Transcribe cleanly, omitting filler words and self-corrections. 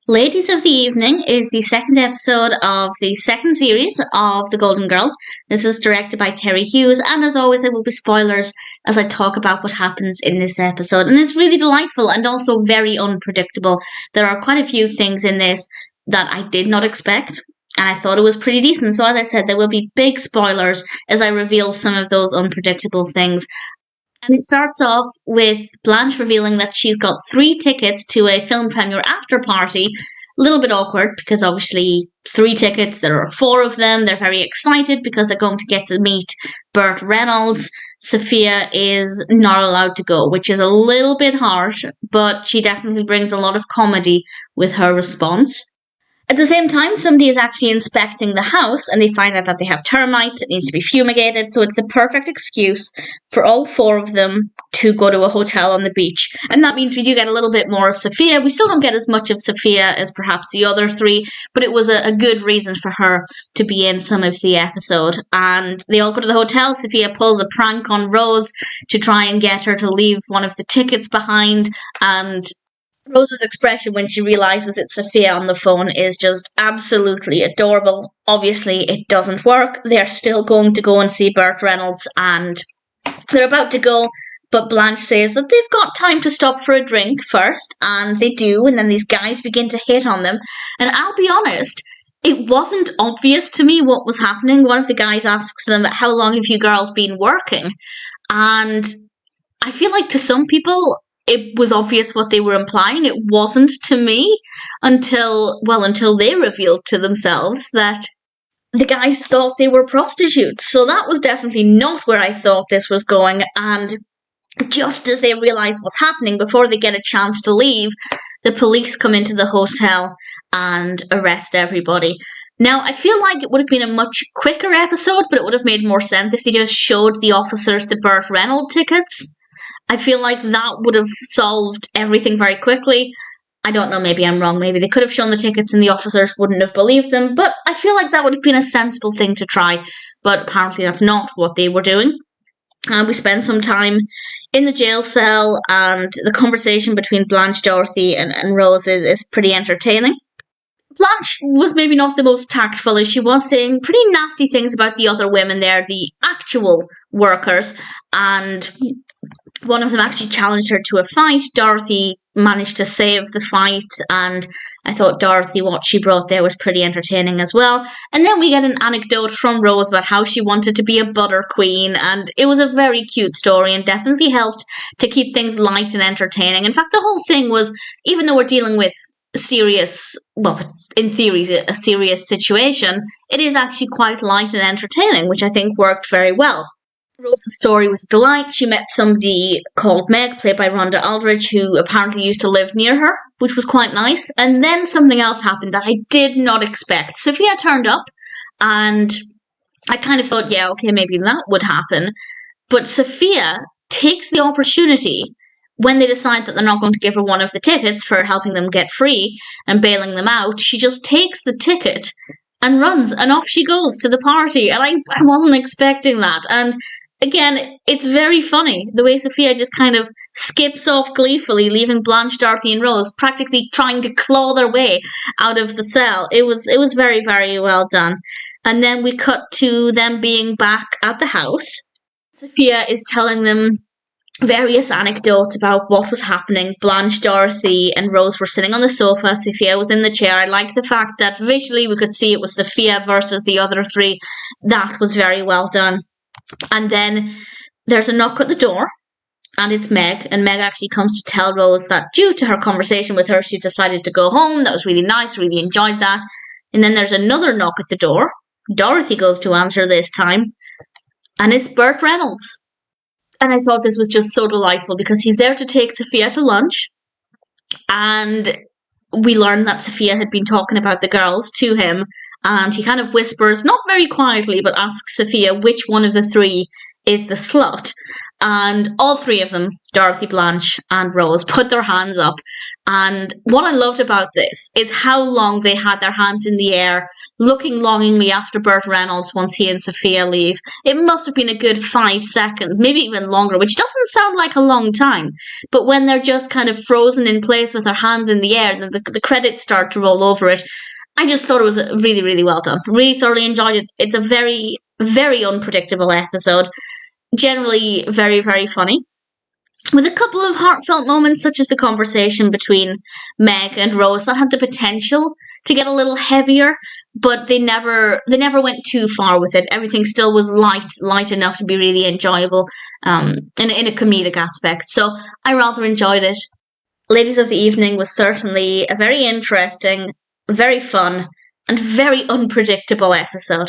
Ladies of the Evening is the second episode of the second series of The Golden Girls. This is directed by Terry Hughes, and as always, there will be spoilers as I talk about what happens in this episode. And it's really delightful and also very unpredictable. There are quite a few things in this that I did not expect, and I thought it was pretty decent. So, as I said, there will be big spoilers as I reveal some of those unpredictable things. And it starts off with Blanche revealing that she's got 3 tickets to a film premiere after party. A little bit awkward because obviously 3 tickets, there are 4 of them. They're very excited because they're going to get to meet Burt Reynolds. Sophia is not allowed to go, which is a little bit harsh, but she definitely brings a lot of comedy with her response. At the same time, somebody is actually inspecting the house and they find out that they have termites. It needs to be fumigated. So it's the perfect excuse for all 4 of them to go to a hotel on the beach. And that means we do get a little bit more of Sophia. We still don't get as much of Sophia as perhaps the other 3, but it was a good reason for her to be in some of the episode. And they all go to the hotel. Sophia pulls a prank on Rose to try and get her to leave one of the tickets behind, and Rose's expression when she realises it's Sophia on the phone is just absolutely adorable. Obviously, it doesn't work. They're still going to go and see Burt Reynolds, and they're about to go, but Blanche says that they've got time to stop for a drink first, and they do, and then these guys begin to hit on them. And I'll be honest, it wasn't obvious to me what was happening. One of the guys asks them, "How long have you girls been working?" And I feel like to some people, it was obvious what they were implying. It wasn't to me until they revealed to themselves that the guys thought they were prostitutes. So that was definitely not where I thought this was going. And just as they realise what's happening, before they get a chance to leave, the police come into the hotel and arrest everybody. Now, I feel like it would have been a much quicker episode, but it would have made more sense if they just showed the officers the Burt Reynolds tickets. I feel like that would have solved everything very quickly. I don't know, maybe I'm wrong. Maybe they could have shown the tickets and the officers wouldn't have believed them, but I feel like that would have been a sensible thing to try. But apparently that's not what they were doing. We spend some time in the jail cell, and the conversation between Blanche, Dorothy, and Rose is pretty entertaining. Blanche was maybe not the most tactful, as she was saying pretty nasty things about the other women there, the actual workers, and one of them actually challenged her to a fight. Dorothy managed to save the fight, and I thought Dorothy, what she brought there was pretty entertaining as well. And then we get an anecdote from Rose about how she wanted to be a butter queen, and it was a very cute story and definitely helped to keep things light and entertaining. In fact, the whole thing was, even though we're dealing with in theory, a serious situation, it is actually quite light and entertaining, which I think worked very well. Rose's story was a delight. She met somebody called Meg, played by Rhonda Aldrich, who apparently used to live near her, which was quite nice. And then something else happened that I did not expect. Sophia turned up, and I kind of thought, yeah, okay, maybe that would happen. But Sophia takes the opportunity when they decide that they're not going to give her one of the tickets for helping them get free and bailing them out. She just takes the ticket and runs, and off she goes to the party. And I wasn't expecting that. And again, it's very funny, the way Sophia just kind of skips off gleefully, leaving Blanche, Dorothy, and Rose practically trying to claw their way out of the cell. It was very, very well done. And then we cut to them being back at the house. Sophia is telling them various anecdotes about what was happening. Blanche, Dorothy, and Rose were sitting on the sofa. Sophia was in the chair. I like the fact that visually we could see it was Sophia versus the other 3. That was very well done. And then there's a knock at the door, and it's Meg, and Meg actually comes to tell Rose that due to her conversation with her, she decided to go home. That was really nice, really enjoyed that. And then there's another knock at the door. Dorothy goes to answer this time, and it's Burt Reynolds. And I thought this was just so delightful because he's there to take Sophia to lunch, and we learned that Sophia had been talking about the girls to him, and he kind of whispers, not very quietly, but asks Sophia which one of the 3 is the slut. And all three of them, Dorothy, Blanche, and Rose, put their hands up. And what I loved about this is how long they had their hands in the air, looking longingly after Burt Reynolds once he and Sophia leave. It must have been a good 5 seconds, maybe even longer, which doesn't sound like a long time. But when they're just kind of frozen in place with their hands in the air, and the credits start to roll over it, I just thought it was really, really well done. Really thoroughly enjoyed it. It's a very, very unpredictable episode. Generally very, very funny, with a couple of heartfelt moments, such as the conversation between Meg and Rose that had the potential to get a little heavier, but they never went too far with it. Everything still was light enough to be really enjoyable, in a comedic aspect. So I rather enjoyed it. Ladies of the Evening was certainly a very interesting, very fun, and very unpredictable episode.